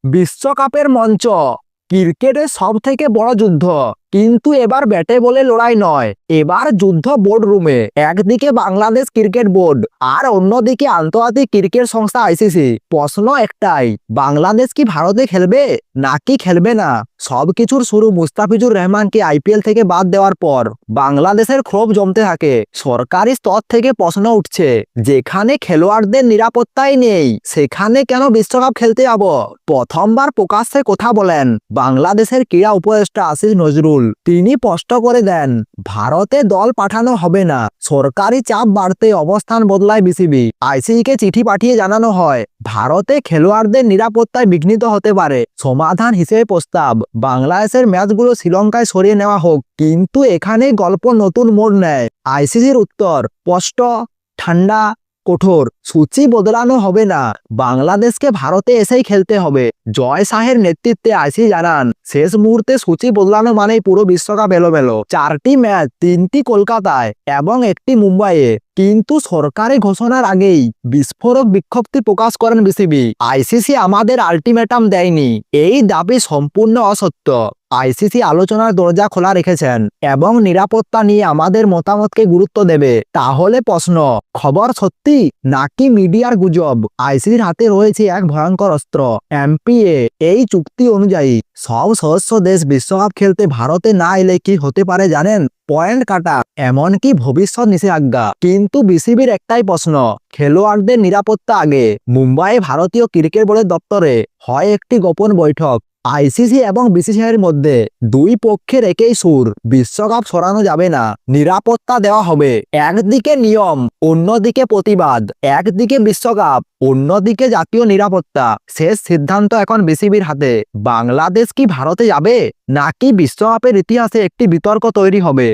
বিশ্বকাপের মঞ্চ ক্রিকেটের সব থেকে বড় যুদ্ধ, কিন্তু এবার ব্যাটে বলে লড়াই নয়, এবার যুদ্ধ বোর্ড রুমে। একদিকে বাংলাদেশ ক্রিকেট বোর্ড আর অন্যদিকে আন্তর্জাতিক ক্রিকেট সংস্থা আইসিসি। প্রশ্ন একটাই, বাংলাদেশ কি ভারতে খেলবে নাকি খেলবে না? সবকিছুর শুরু মুস্তাফিজুর রহমানকে আইপিএল থেকে বাদ দেওয়ার পর বাংলাদেশের ক্ষোভ জমতে থাকে। সরকারি স্তর থেকে প্রশ্ন উঠছে, যেখানে খেলোয়াড়দের নিরাপত্তাই নেই সেখানে কেন বিশ্বকাপ খেলতে যাব? প্রথমবার প্রকাশ্যে কথা বলেন বাংলাদেশের ক্রীড়া উপদেষ্টা আসিফ নজরুল। তিনি স্পষ্ট করে দেন, ভারতে দল পাঠানো হবে না। সরকারি চাপ বাড়তে অবস্থান বদলায় বিসিবি। আইসিসিকে চিঠি পাঠিয়ে জানানো হয়, ভারতে খেলোয়াড়দের নিরাপত্তায় বিঘ্নিত হতে পারে। সমাধান হিসেবে প্রস্তাব, বাংলাদেশের ম্যাচগুলো শ্রীলঙ্কায় সরিয়ে নেওয়া হোক। কিন্তু এখানেই গল্প নতুন মোড় নেয়। আইসিসির উত্তর স্পষ্ট, ঠান্ডা, কঠোর। সূচি বদলানো হবে না, বাংলাদেশকে ভারতে এসেই খেলতে হবে। জয় শাহের নেতৃত্বে আইসিসি জানান, শেষ মুহূর্তে সূচি বদলানো মানেই পুরো বিশ্বকাপ এলোমেলো। 4টি ম্যাচ, 3টি কলকাতায় এবং 1টি মুম্বাইয়ে। কিন্তু সরকারি ঘোষণার আগেই বিস্ফোরক বিক্ষোভটি প্রকাশ করেন বিসিবি। আইসিসি আমাদের আলটিমেটাম দেয়নি, এই দাবি সম্পূর্ণ অসত্য। আইসিসি আলোচনার দরজা খোলা রেখেছেন এবং নিরাপত্তা নিয়ে আমাদের মতামতকে গুরুত্ব দেবে। তাহলে প্রশ্ন, খবর সত্যি নাকি মিডিয়ার গুজব? আইসিসির হাতে রয়েছে এক ভয়ঙ্কর অস্ত্র, এমপিএ। এই চুক্তি অনুযায়ী সব সদস্য দেশ বিশ্বকাপ খেলতে ভারতে না এলে কি হতে পারে জানেন? পয়েন্ট কাটা, এমনকি ভবিষ্যৎ নিষেধাজ্ঞা। কিন্তু বিসিবির একটাই প্রশ্ন, খেলোয়াড়দের নিরাপত্তা আগে। মুম্বাইয়ে ভারতীয় ক্রিকেট বোর্ডের দপ্তরে হয় একটি গোপন বৈঠক। আইসিসি এবং বিসিসিআইয়ের মধ্যে দুই পক্ষের একই সুর, বিশ্বকাপ সরানো যাবে না, নিরাপত্তা দেওয়া হবে। একদিকে নিয়ম, অন্যদিকে প্রতিবাদ। একদিকে বিশ্বকাপ, অন্যদিকে জাতীয় নিরাপত্তা। শেষ সিদ্ধান্ত এখন বিসিবির হাতে। বাংলাদেশ কি ভারতে যাবে নাকি বিশ্বকাপের ইতিহাসে একটি বিতর্ক তৈরি হবে?